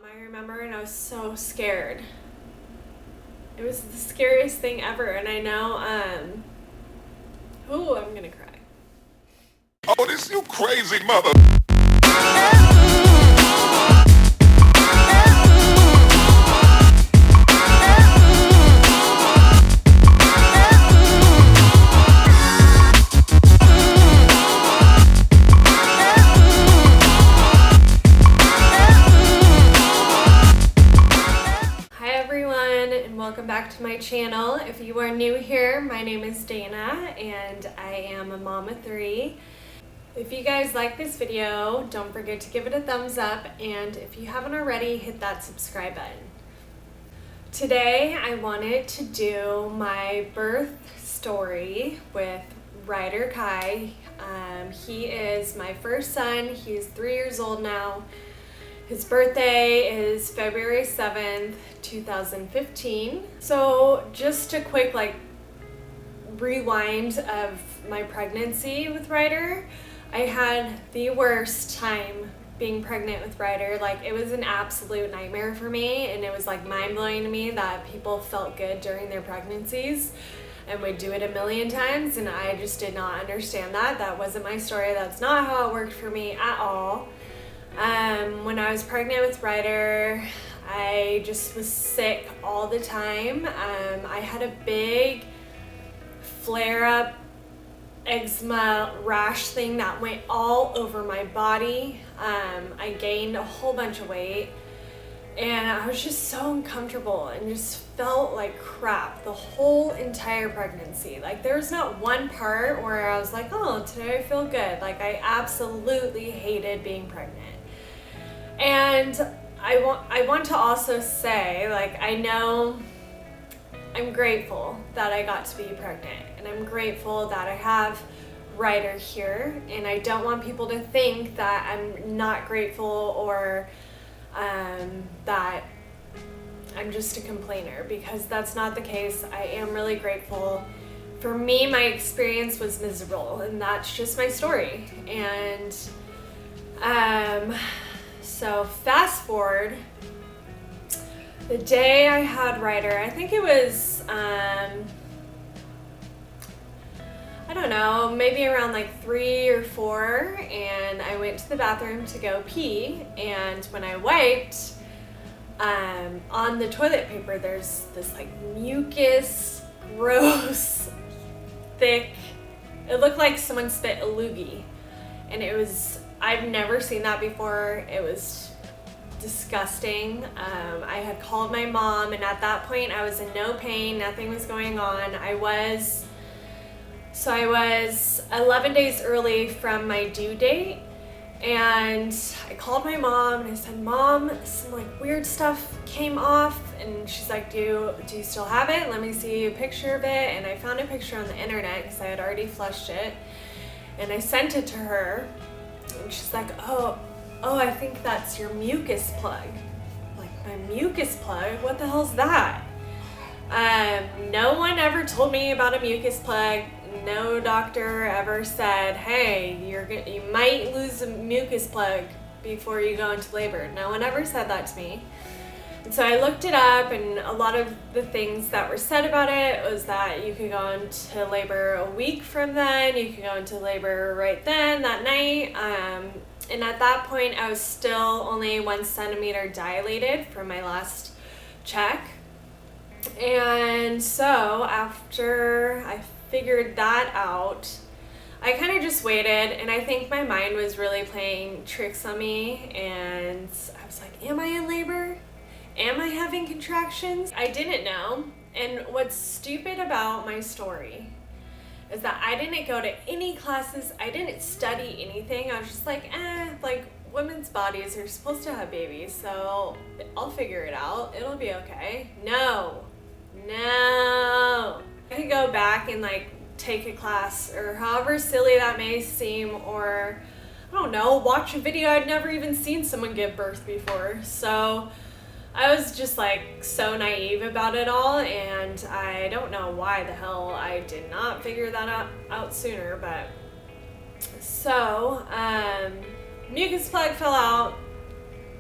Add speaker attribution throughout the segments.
Speaker 1: I remember, and I was so scared. It was the scariest thing ever, and I know, ooh, I'm gonna cry.
Speaker 2: Oh, this you crazy mother.
Speaker 1: Hi everyone, and welcome back to my channel. If you are new here, my name is Dana, and I am a mom of 3. If you guys like this video, don't forget to give it a thumbs up, and if you haven't already, hit that subscribe button. Today, I wanted to do my birth story with Ryder Kai. He is my first son. He's 3 years old now. His birthday is February 7th, 2015. So just a quick rewind of my pregnancy with Ryder. I had the worst time being pregnant with Ryder. It was an absolute nightmare for me, and it was mind-blowing to me that people felt good during their pregnancies and would do it a million times, and I just did not understand that. That wasn't my story. That's not how it worked for me at all. When I was pregnant with Ryder, I just was sick all the time. I had a big flare-up eczema rash thing that went all over my body. I gained a whole bunch of weight, and I was just so uncomfortable and just felt like crap the whole entire pregnancy. There was not one part where I was like, oh, today I feel good. I absolutely hated being pregnant. And I want to also say, I know I'm grateful that I got to be pregnant, and I'm grateful that I have Ryder here, and I don't want people to think that I'm not grateful or that I'm just a complainer, because that's not the case. I am really grateful. For me, my experience was miserable, and that's just my story. And so fast forward, the day I had Ryder, I think it was, I don't know, maybe around 3 or 4, and I went to the bathroom to go pee, and when I wiped, on the toilet paper, there's this mucus, gross, thick, it looked like someone spit a loogie, and I've never seen that before. It was disgusting. I had called my mom, and at that point I was in no pain, nothing was going on. I was 11 days early from my due date, and I called my mom and I said, Mom, some weird stuff came off, and she's like, do you still have it? Let me see a picture of it. And I found a picture on the internet because I had already flushed it, and I sent it to her, and she's like, oh, I think that's your mucus plug. My mucus plug? What the hell's that? No one ever told me about a mucus plug. No doctor ever said, hey, you might lose a mucus plug before you go into labor. No one ever said that to me. And so I looked it up, and a lot of the things that were said about it was that you could go into labor a week from then, you could go into labor right then, that night. And at that point, I was still only 1 centimeter dilated from my last check. And so after I figured that out, I kind of just waited, and I think my mind was really playing tricks on me, and I was like, am I in labor? Am I having contractions? I didn't know. And what's stupid about my story is that I didn't go to any classes. I didn't study anything. I was just women's bodies are supposed to have babies, so I'll figure it out. It'll be okay. No. I could go back and take a class, or however silly that may seem, or I don't know, watch a video. I'd never even seen someone give birth before. So I was just so naive about it all, and I don't know why the hell I did not figure that out sooner. But so mucus plug fell out.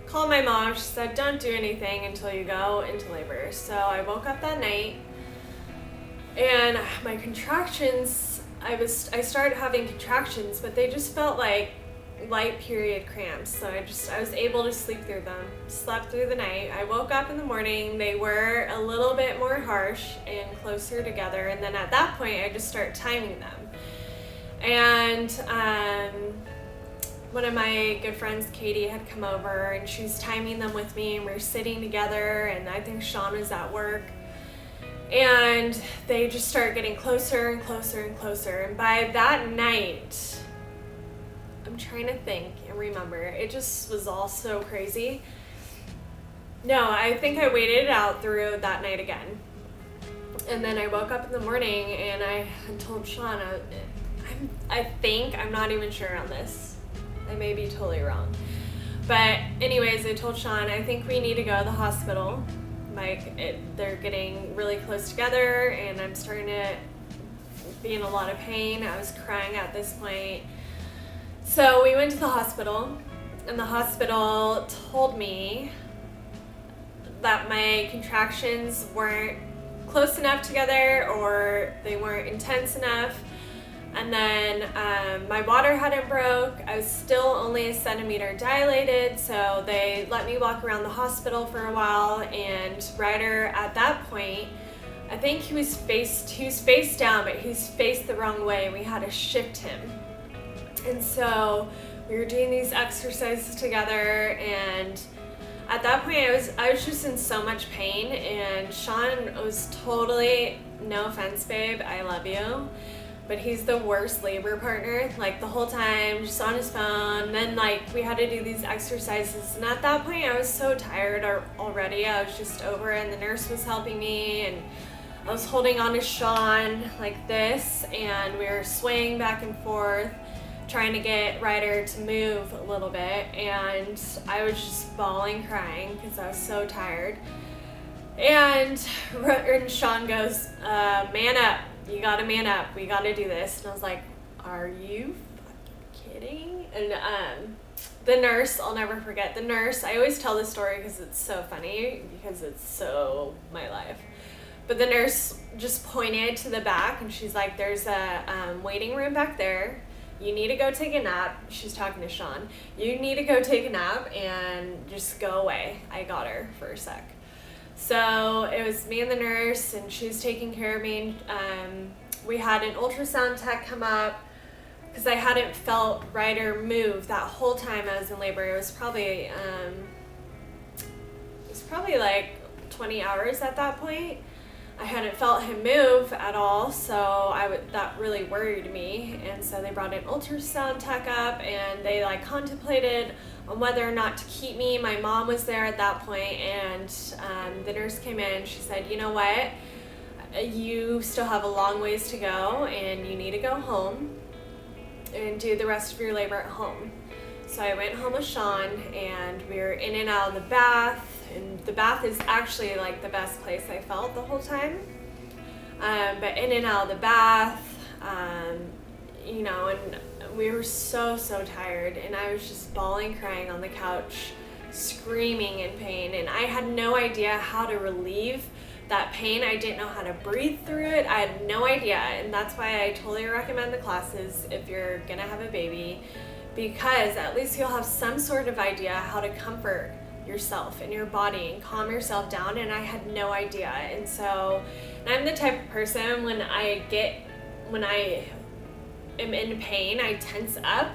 Speaker 1: called my mom. She said, don't do anything until you go into labor. So I woke up that night, and my contractions, I started having contractions, but they just felt like light period cramps. So I was able to sleep through them, slept through the night. I woke up in the morning, they were a little bit more harsh and closer together. And then at that point, I just started timing them. And one of my good friends, Katie, had come over, and she was timing them with me, and we were sitting together, and I think Sean was at work. And they just started getting closer and closer and closer. And by that night, I'm trying to think and remember, it just was all so crazy. No, I think I waited it out through that night again. And then I woke up in the morning, and I told Sean, I'm not even sure on this. I may be totally wrong. But anyways, I told Sean, I think we need to go to the hospital. They're getting really close together, and I'm starting to be in a lot of pain. I was crying at this point. So we went to the hospital, and the hospital told me that my contractions weren't close enough together, or they weren't intense enough. And then my water hadn't broke. I was still only a centimeter dilated, so they let me walk around the hospital for a while. And Ryder, at that point, I think he was face down, but he was faced the wrong way. We had to shift him. And so we were doing these exercises together, and at that point I was just in so much pain, and Sean was totally, no offense babe, I love you, but he's the worst labor partner, like the whole time, just on his phone. Then like we had to do these exercises, and at that point I was so tired already. I was just over it, and the nurse was helping me, and I was holding on to Sean like this, and we were swaying back and forth, trying to get Ryder to move a little bit, and I was just bawling, crying because I was so tired. And Sean goes, man up, you gotta man up, we gotta do this. And I was like, are you fucking kidding? And the nurse, I'll never forget, the nurse, I always tell this story because it's so funny, because it's so my life. But the nurse just pointed to the back, and she's like, there's a waiting room back there. You need to go take a nap. She's talking to Sean. You need to go take a nap and just go away. I got her for a sec. So it was me and the nurse, and she was taking care of me. We had an ultrasound tech come up because I hadn't felt Ryder move that whole time I was in labor. It was probably like 20 hours at that point. I hadn't felt him move at all, so that really worried me. And so they brought an ultrasound tech up, and they like contemplated on whether or not to keep me. My mom was there at that point, and the nurse came in. She said, you know what, you still have a long ways to go, and you need to go home and do the rest of your labor at home. So I went home with Sean, and we were in and out of the bath. And the bath is actually like the best place I felt the whole time. But in and out of the bath, you know, and we were so tired, and I was just bawling, crying on the couch, screaming in pain. And I had no idea how to relieve that pain. I didn't know how to breathe through it. I had no idea. And that's why I totally recommend the classes if you're gonna have a baby, because at least you'll have some sort of idea how to comfort yourself and your body and calm yourself down. And I had no idea. And so, and I'm the type of person, when I am in pain, I tense up,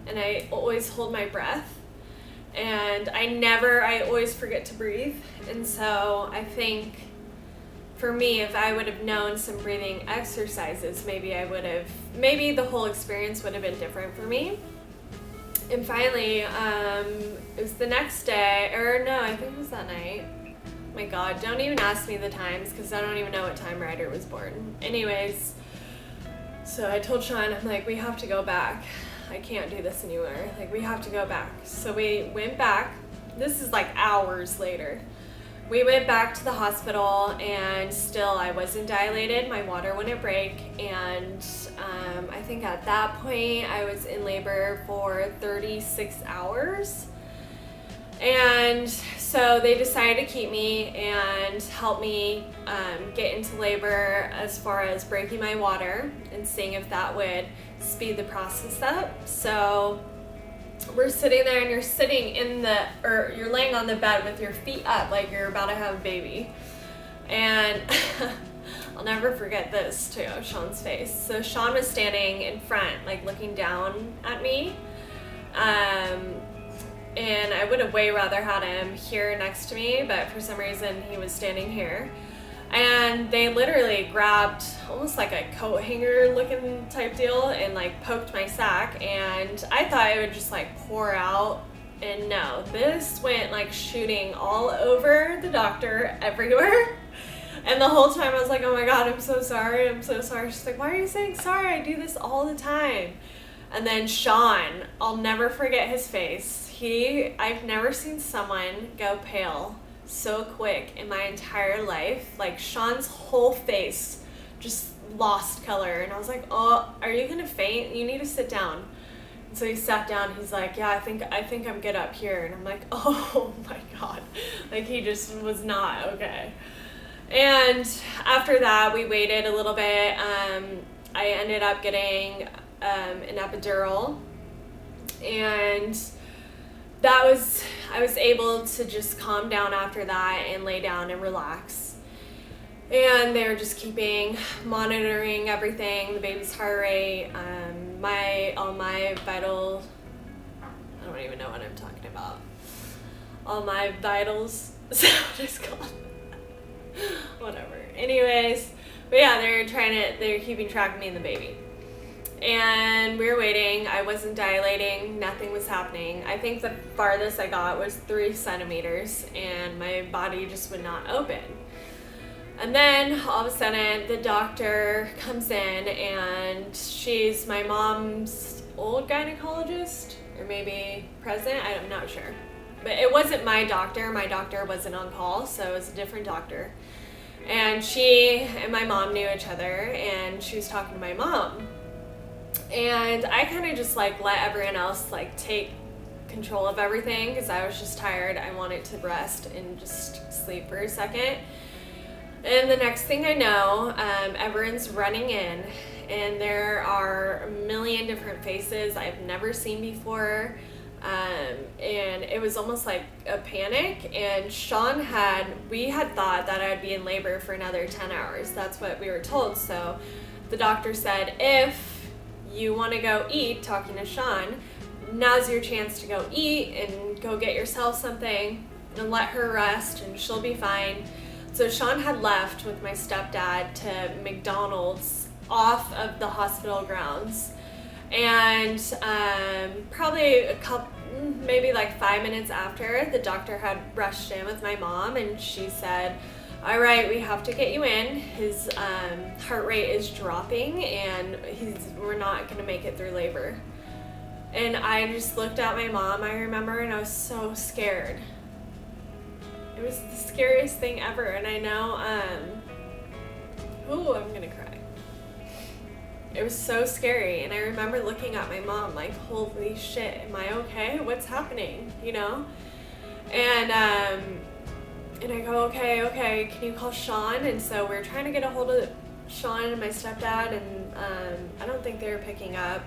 Speaker 1: and I always hold my breath, and I always forget to breathe. And so I think for me, if I would have known some breathing exercises, maybe the whole experience would have been different for me. And finally, it was the next day, or no, I think it was that night. My God, don't even ask me the times, because I don't even know what time Ryder was born. Anyways, so I told Sean, I'm like, we have to go back. I can't do this anymore. Like, we have to go back. So we went back. This is like hours later. We went back to the hospital, and still I wasn't dilated. My water wouldn't break, and I think at that point I was in labor for 36 hours. And so they decided to keep me and help me get into labor as far as breaking my water and seeing if that would speed the process up. So we're sitting there and you're sitting you're laying on the bed with your feet up like you're about to have a baby. And I'll never forget this too, Sean's face. So Sean was standing in front, like looking down at me. And I would have way rather had him here next to me, but for some reason he was standing here. And they literally grabbed almost like a coat hanger looking type deal and like poked my sack, and I thought it would just like pour out, and no, this went like shooting all over the doctor, everywhere. And the whole time I was like, oh my God, I'm so sorry. She's like, why are you saying sorry? I do this all the time. And then Sean, I'll never forget his face. I've never seen someone go pale so quick in my entire life. Like Sean's whole face just lost color, and I was like, oh, are you gonna faint? You need to sit down. And so he sat down. He's like, yeah, I think I'm good up here. And I'm like, oh my God, like he just was not okay. And after that, we waited a little bit. I ended up getting an epidural, and I was able to just calm down after that and lay down and relax. And they were just monitoring everything, the baby's heart rate, all my vital, I don't even know what I'm talking about. All my vitals, is that what it's called? Whatever. Anyways, but yeah, they're keeping track of me and the baby. And we were waiting. I wasn't dilating. Nothing was happening. I think the farthest I got was 3 centimeters, and my body just would not open. And then all of a sudden, the doctor comes in, and she's my mom's old gynecologist, or maybe present. I'm not sure. But it wasn't my doctor. My doctor wasn't on call, so it was a different doctor. And she and my mom knew each other, and she was talking to my mom. And I kind of just like let everyone else like take control of everything because I was just tired. I wanted to rest and just sleep for a second. And the next thing I know, everyone's running in, and there are a million different faces I've never seen before. And it was almost like a panic, and we had thought that I'd be in labor for another 10 hours. That's what we were told. So the doctor said, if you want to go eat, talking to Sean, now's your chance to go eat and go get yourself something and let her rest and she'll be fine. So Sean had left with my stepdad to McDonald's off of the hospital grounds. And probably maybe like 5 minutes after, the doctor had rushed in with my mom, and she said, all right, we have to get you in. His heart rate is dropping, and we're not going to make it through labor. And I just looked at my mom, I remember, and I was so scared. It was the scariest thing ever, and I know, I'm going to cry. It was so scary, and I remember looking at my mom like, holy shit, am I okay? What's happening, you know? And I go, okay, can you call Sean? And so we're trying to get a hold of Sean and my stepdad, and I don't think they were picking up.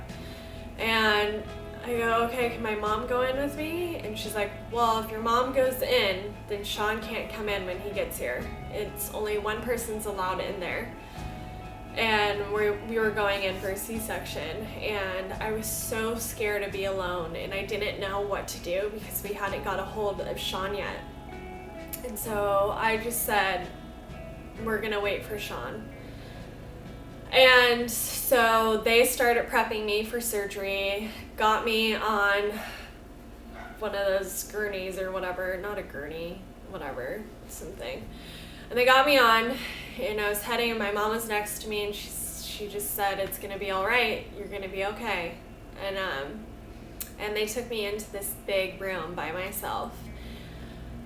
Speaker 1: And I go, okay, can my mom go in with me? And she's like, well, if your mom goes in, then Sean can't come in when he gets here. It's only one person's allowed in there. And we were going in for a C-section, and I was so scared to be alone, and I didn't know what to do because we hadn't got a hold of Sean yet. And so I just said, we're gonna wait for Sean. And so they started prepping me for surgery, got me on one of those gurneys or whatever, not a gurney, whatever, something. And they got me on, and I was heading, and my mom was next to me, and she just said, it's gonna be all right, you're gonna be okay. And they took me into this big room by myself.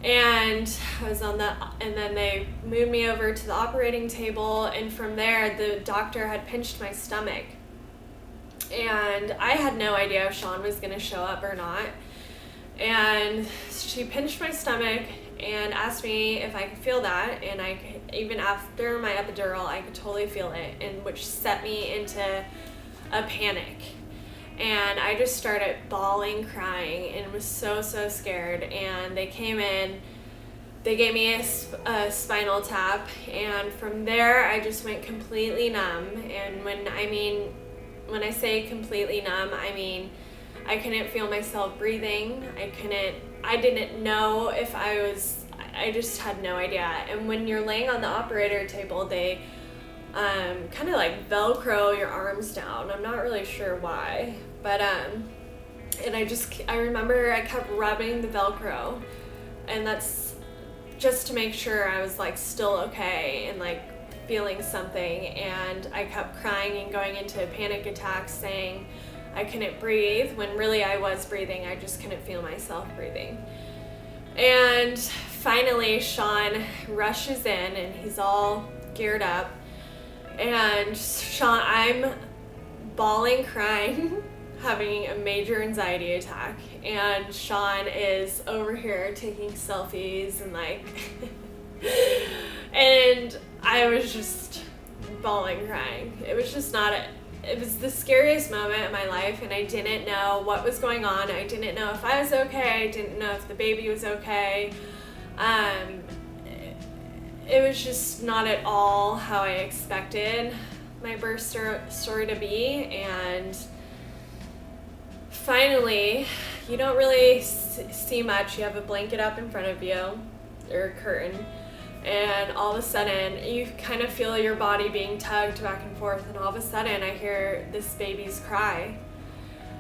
Speaker 1: And I was and then they moved me over to the operating table, and from there the doctor had pinched my stomach. And I had no idea if Sean was gonna show up or not. And she pinched my stomach and asked me if I could feel that, and I could, even after my epidural, I could totally feel it, and which set me into a panic. And I just started bawling, crying, and was so scared. And they came in, they gave me a spinal tap, and from there I just went completely numb. And when I say completely numb, I mean I couldn't feel myself breathing. I didn't know if I just had no idea. And when you're laying on the operator table, they kind of like Velcro your arms down. I'm not really sure why, but and I remember I kept rubbing the Velcro, and that's just to make sure I was like still okay and like feeling something. And I kept crying and going into a panic attack, saying I couldn't breathe, when really I was breathing. I just couldn't feel myself breathing. And finally Sean rushes in, and he's all geared up, and Sean, I'm bawling, crying, having a major anxiety attack, and Sean is over here taking selfies and like and I was just bawling, crying. It was just not it was the scariest moment of my life, and I didn't know what was going on. I didn't know if I was okay. I didn't know if the baby was okay. It was just not at all how I expected my birth story to be. And finally, you don't really see much. You have a blanket up in front of you, or a curtain, and all of a sudden you kind of feel your body being tugged back and forth, and all of a sudden I hear this baby's cry,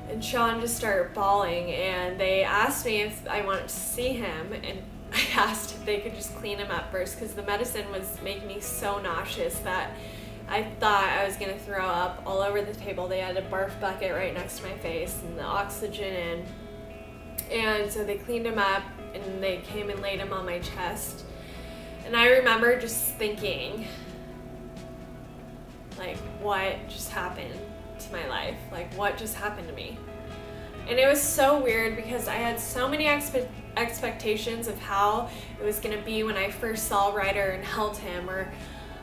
Speaker 1: and Sean just started bawling. And they asked me if I wanted to see him, and I asked if they could just clean him up first, because the medicine was making me so nauseous that I thought I was gonna throw up all over the table. They had a barf bucket right next to my face and the oxygen in, and so they cleaned him up, and they came and laid him on my chest. And I remember just thinking, like, what just happened to my life? Like, what just happened to me? And it was so weird, because I had so many expectations of how it was going to be when I first saw Ryder and held him, or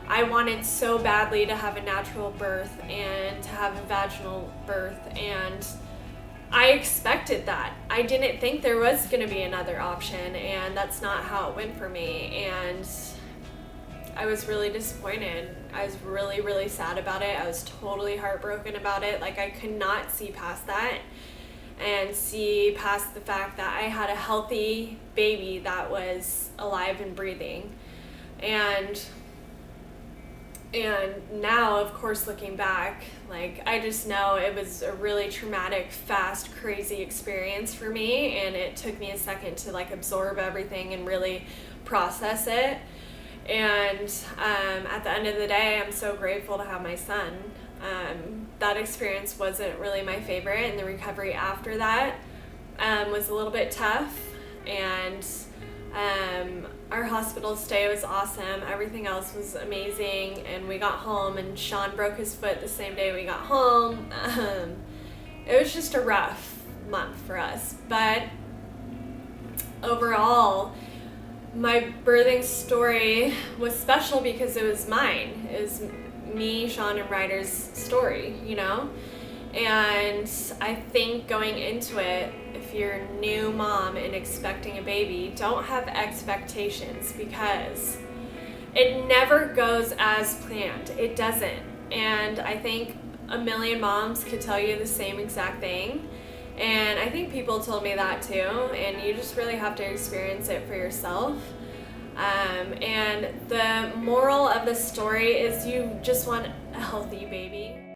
Speaker 1: I wanted so badly to have a natural birth and to have a vaginal birth, and I expected that. I didn't think there was going to be another option, and that's not how it went for me. And I was really disappointed. I was really sad about it. I was totally heartbroken about it. Like, I could not see past that and see past the fact that I had a healthy baby that was alive and breathing. And now, of course, looking back, like, I just know it was a really traumatic, fast, crazy experience for me, and it took me a second to like absorb everything and really process it. And at the end of the day, I'm so grateful to have my son. That experience wasn't really my favorite, and the recovery after that was a little bit tough, and our hospital stay was awesome. Everything else was amazing, and we got home, and Sean broke his foot the same day we got home. It was just a rough month for us, but overall, my birthing story was special because it was mine. It was me, Sean, and Ryder's story, you know? And I think going into it, if you're a new mom and expecting a baby, don't have expectations, because it never goes as planned. It doesn't. And I think a million moms could tell you the same exact thing. And I think people told me that too, and you just really have to experience it for yourself. And the moral of the story is you just want a healthy baby.